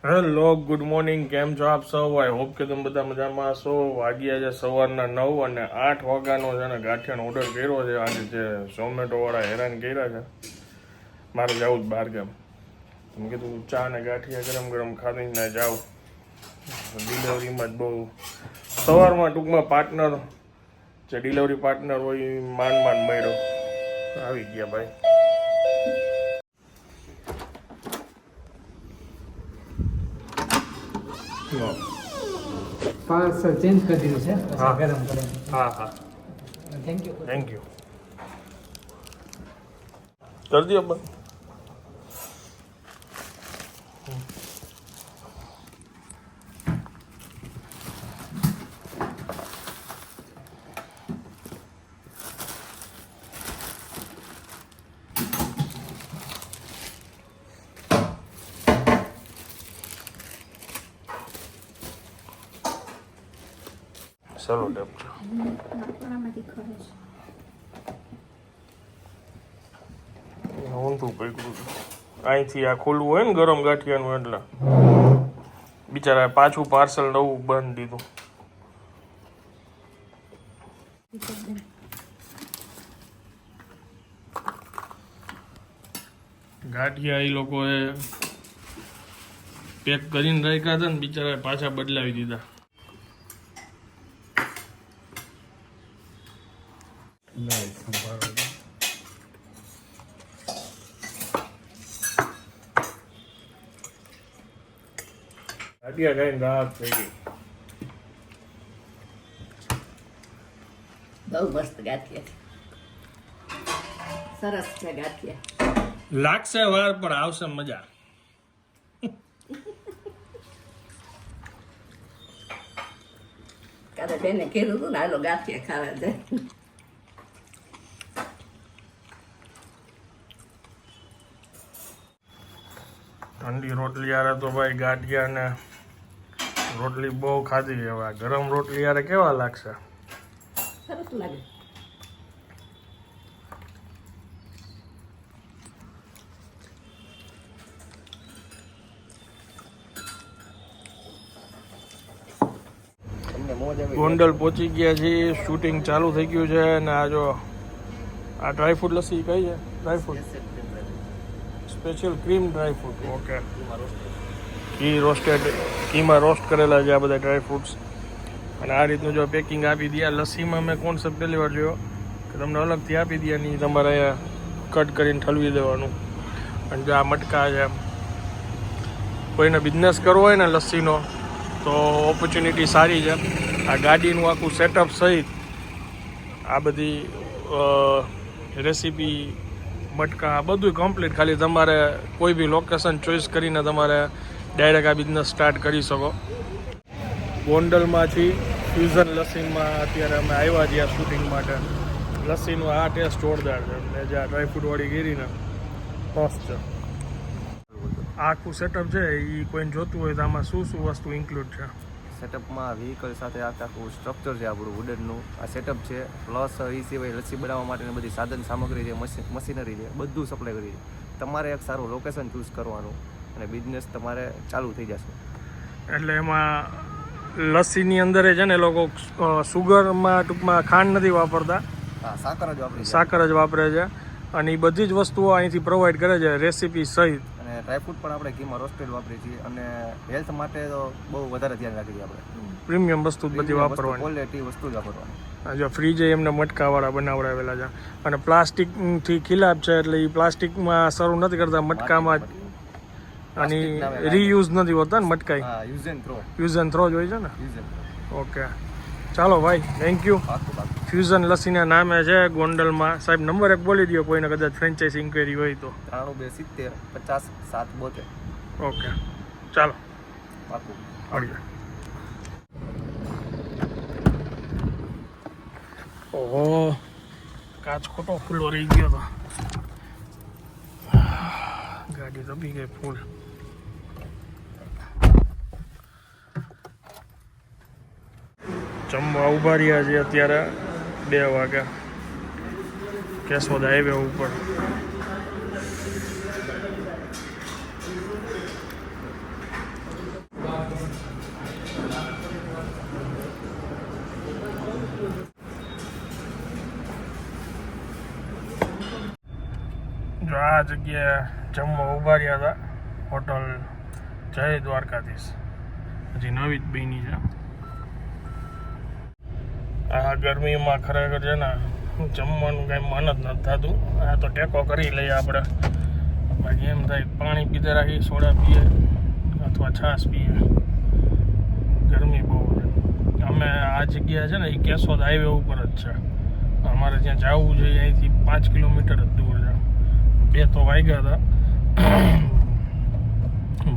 Hello good morning, કેમ છો આપ સૌ? આઈ હોપ કે તમે બધા મજામાં હશો. વાગ્યા છે સવારના 9 અને 8 વાગ્યાનો છે ને ગાંઠિયાનો ઓર્ડર કર્યો છે. આજે જે ઝોમેટો વાળા હેરાન કર્યા છે. મારે જવું જ બહાર ગામ. તમે કીધું ચા ને ગાંઠિયા ગરમ ગરમ ખાધીને જાઉં. ડિલિવરીમાં જ બહુ સવારમાં ટૂંકમાં પાર્ટનર જે ડિલિવરી પાર્ટનર હોય એ માંડ મળ્યો. આવી ગયા ભાઈ. પાર્સલ ચેન્જ કરી દીધું છે. હા. ગરમ ગરમ. હા થેન્ક યુ. Thank you. કરી દો બંધ. ચલો ટેપ ઊંધું પકડું છું. અહીંથી આ ખુલ્લું હોય ને ગરમ ગાંઠિયાનું એટલે બિચારા પાછું પાર્સલ નવું બંધ દીધું. ગાંઠિયા એ લોકોએ પેક કરીને રાખ્યા હતા ને બિચારા પાછા બદલાવી દીધા. ગાંઠિયા ખાઈને રાહત થઈ ગઈ. બહુ મસ્ત ગાંઠિયા છે. સરસ છે ગાંઠિયા. લાગશે વાર પણ આવશે મજા. કાલે બેને કીધું હતું ને હાલો ગાંઠિયા ખાવા જાય. ઠંડી રોટલી યારે તો ભાઈ ગાંઠિયા ને રોટલી બહુ ખાધી. હવે ગરમ રોટલી યારે કેવા લાગશે? સરસ લાગે. ગોંડલ પહોંચી ગયા છીએ. શૂટિંગ ચાલુ થઈ ગયું છે અને આ જો આ ડ્રાયફ્રૂટ લસ્સી કઈ છે? Dry fruit special cream dry fruit. Okay. ઘી રોસ્ટેડ, ઘીમાં રોસ્ટ કરેલા છે આ બધા ડ્રાયફ્રૂટ્સ. અને આ રીતનું જો પેકિંગ આપી દે. લસ્સીમાં મેં કોન્સેપ્ટ પહેલી વાર જોયો કે તમને અલગથી આપી દે નહીં, તમારે કટ કરીને ઠલવી દેવાનું. અને જો આ મટકા છે, કોઈને બિઝનેસ કરવો હોય ને લસ્સીનો તો ઓપોર્ચ્યુનિટી સારી છે. આ ગાડીનું આખું સેટઅપ સહિત આ બધી રેસીપી, મટકા, આ બધું કમ્પ્લીટ. ખાલી તમારે કોઈ બી લોકેશન ચોઈસ કરીને તમારે ડાયરેક્ટ આ બિઝનેસ સ્ટાર્ટ કરી શકો. ગોંડલમાંથી ફ્યુઝન લસ્સીમાં અત્યારે અમે આવ્યા છીએ શૂટિંગ માટે. લસ્સીનો આ ટેસ્ટ જોરદાર છે. અને જે આ ડ્રાયફ્રૂટવાળી ગીરીને મસ્ત છે. આખું સેટઅપ છે એ કોઈને જોતું હોય તો આમાં શું શું વસ્તુ ઇન્ક્લુડ છે? સેટઅપમાં વ્હીકલ સાથે આખું સ્ટ્રક્ચર છે આપણું વુડનનું આ સેટઅપ છે. પ્લસ એ સિવાય લસ્સી બનાવવા માટેની બધી સાધન સામગ્રી છે, મશીનરી છે, બધું સપ્લાય કરી છે. તમારે એક સારું લોકેશન ચૂઝ કરવાનું અને બિઝનેસ તમારે ચાલુ થઈ જશે. એટલે એમાં લસ્સીની અંદર છે ને એ લોકો સુગરમાં ટૂંકમાં ખાંડ નથી વાપરતા, હા, સાકર જ વાપરે છે. અને એ બધી જ વસ્તુઓ અહીંથી પ્રોવાઈડ કરે છે રેસીપી સહિત. અને ડ્રાયફ્રૂટ પણ આપણે ઘીમાં રોસ્ટેડ વાપરીએ છીએ. અને હેલ્થ માટે તો બહુ વધારે ધ્યાન રાખીએ છીએ આપણે. પ્રીમિયમ વસ્તુ જ બધી વાપરવાની, ક્વોલિટી વસ્તુ જ વાપરવાની. જો ફ્રીજે એમને મટકાવાળા બનાવડાવેલા છે. અને પ્લાસ્ટિકથી ખિલાફ છે એટલે એ પ્લાસ્ટિકમાં સર્વ નથી કરતા, મટકામાં જ. અને રીયુઝ નથી હોતા ને મટકા, યુઝ એન્ડ થ્રો જ હોય છે ને. ઓકે, ચાલો ભાઈ, થેન્ક યુ. ફ્યુઝન લસ્સીના નામે છે ગોંડલમાં. સાહેબ નંબર એક બોલી દો કોઈને કદાચ ફ્રેન્ચાઇઝી ઇન્ક્વાયરી હોય તો. 9270 50 772. ઓકે, ચાલો પાકું. મળીએ. ઓહો, કાચ ખોટો ખુલ્લો રહી ગયો તો. ગાડી દબી ગઈ ફૂલ. જમવા ઉભા રહ્યા છે અત્યારે 2 વાગ્યા કેશોદ હાઈવે ઉપર. જો આ જગ્યાએ જમવા ઉભા રહ્યા હતા હોટલ જય દ્વારકાધીશ, હજી નવી જ બની છે. આ ગરમીમાં ખરેખર છે ને જમવાનું કાંઈ મન જ નથી થતું. આ તો ટેકો કરી લઈએ આપણે, બાકી એમ થાય પાણી પીધે રાખી, સોડા પીએ અથવા છાશ પીએ. ગરમી બહુ છે. અમે આ જગ્યા છે ને એ કેશોદ હાઈવે ઉપર જ છે. અમારે ત્યાં જવું જોઈએ અહીંથી 5 કિલોમીટર જ દૂર છે. 2 તો વાગ્યા હતા.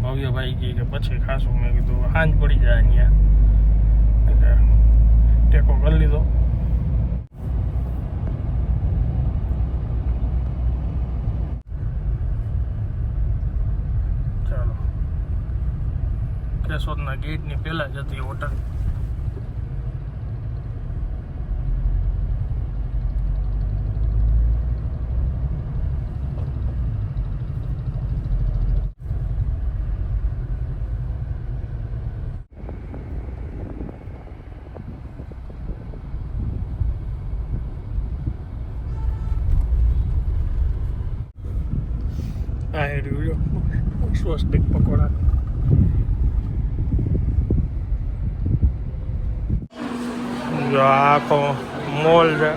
ભવ્યભાઈ કહે કે પછી ખાશું. મેં કીધું સાંજ પડી જાય અહીંયા, એટલે ટેકો કરી લીધો. ચાલો, કેશોદના ગેટની પહેલા જ હતી હોટલ. આ રહ્યું સ્વસ્તિક પકોડા. જો આ આખો મોલ છે,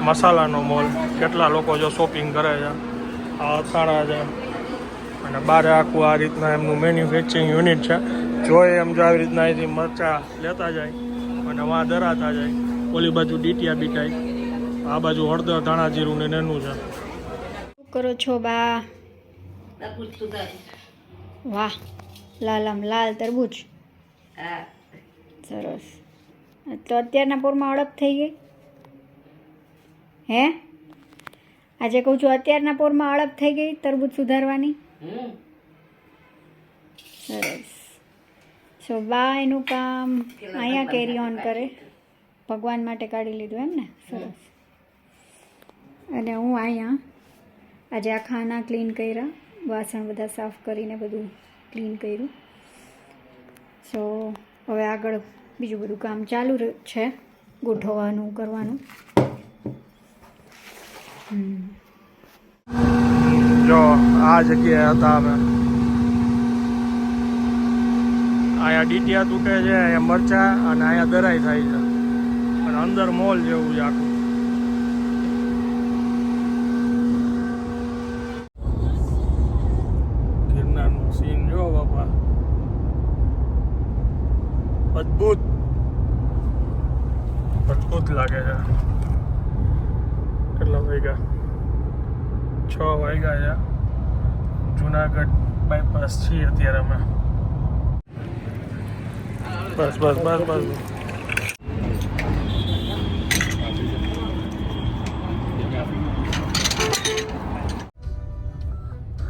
મસાલાનો મોલ. કેટલા લોકો જો શોપિંગ કરે છે. આ અથાણા છે અને બહાર આખું આ રીતના એમનું મેન્યુફેક્ચરિંગ યુનિટ છે. જોઈએ એમ જો આવી રીતના અહીંથી મરચાં લેતા જાય અને વાં દરાતા જાય. ઓલી બાજુ ડીટિયા બીટાઈ, આ બાજુ હળદર ધાણા જીરું ને એનું છે. શું કરો છો બા? તરબૂચ સુધારે. વાહ, લાલમ લાલ તરબૂચ, હા, સરસ. તો અત્યારના પોરમાં અડપ થઈ ગઈ હે? આજે કહું છું અત્યારના પોરમાં અડપ થઈ ગઈ તરબૂચ સુધારવાની. સરસ. સો બા એનું કામ અહીંયા કેરી ઓન કરે, ભગવાન માટે કાઢી લીધું એમ ને? સરસ. અને હું અહીંયા આજે આ ખાના ક્લીન કર્યા, વાસણ બધા સાફ કરીને બધું ક્લીન કર્યું. સો હવે આગળ બીજું બધું કામ ચાલુ છે, ગોઠવવાનું કરવાનું. જો આ જગ્યાએ હતા અમે. અહીંયા ડીટિયા તૂટે છે, અહીંયા મરચા અને અહીંયા દરાઈ થાય છે અને અંદર મોલ જેવું છે આખું. ગિરનારનું સીન જો બાપા, અદ્ભુત અદ્ભુત લાગે છે. કેટલા વાગ્યા? 6 વાગ્યા છે. જુનાગઢ બાયપાસ છીએ અત્યારે અમે. બસ બસ બસ બસ.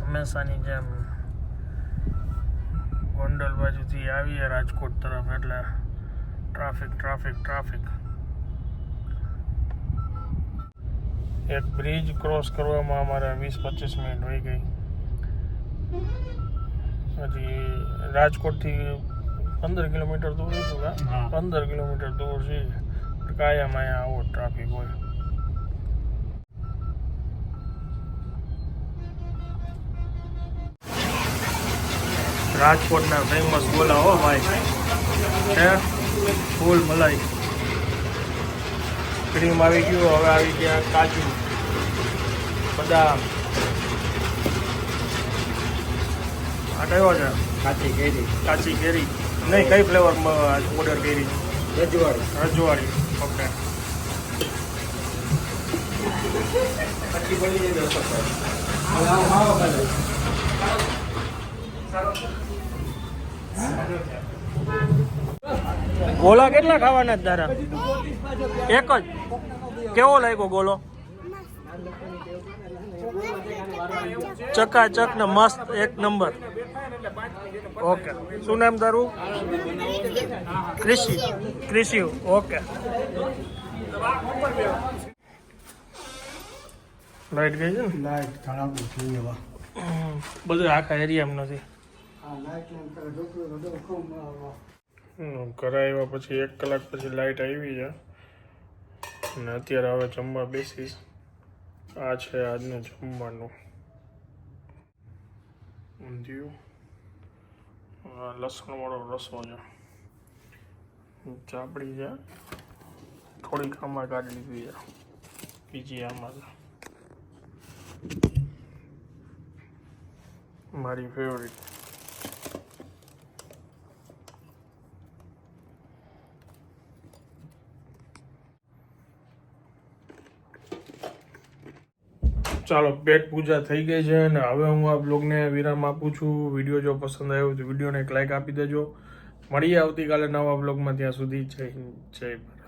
હંમેશાની જેમ ગોંડલ બાજુથી આવીએ રાજકોટ તરફ એટલે ટ્રાફિક ટ્રાફિક ટ્રાફિક. એક બ્રિજ ક્રોસ કરવામાં અમારે 20-25 મિનિટ વહી ગઈ. હજી રાજકોટથી 15 કિલોમીટર દૂર હતું. 15 કિલોમીટર દૂર છે. કાયમ અહીંયા આવો ટ્રાફિક હોય. રાજકોટના ફેમસ ગોલા હો ભાઈ, હે ફૂલ મલાઈ. ક્રીમ આવી ગયું, હવે આવી ગયા કાજુ, બદામ. આ કયો છે? કાચી કેરી, કાચી કેરી નહીં, કઈ ફ્લેવર ઓર્ડર કરી? રજવાડી. રજવાડી. ઓકે. પછી બની જાય. ગોલા કેટલા ખાવાના જ તારા? એક જ. કેવો લાગ્યો ગોલો? ચકાચક ને મસ્ત, એક નંબર. ઓકે. શું નામ તારું? ક્રિશી. ક્રિશી. ઓકે. લાઈટ ગઈ છે ને? લાઈટ ખરાબ થઈ હવે. બધું આખા એરિયામાં નથી. ઘરે આવ્યા પછી 1 કલાક પછી લાઈટ આવી છે અને અત્યારે હવે જમવા બેસીશ. આ છે આજનું જમવાનું. ઊંધિયું લસણવાળો રસો છે, ચાપડી છે, થોડીક આમાં કાઢી લીધી છે, બીજી આમાં છે મારી ફેવરિટ. ચાલો પેટ પૂજા થઈ ગઈ છે અને હવે હું આ બ્લોગને વિરામ આપું છું. વિડીયો જો પસંદ આવ્યો તો વિડીયોને એક લાઈક આપી દેજો. મળીએ આવતીકાલે નવા બ્લોગમાં. ત્યાં સુધી જય હિન્દ, જય ભારત.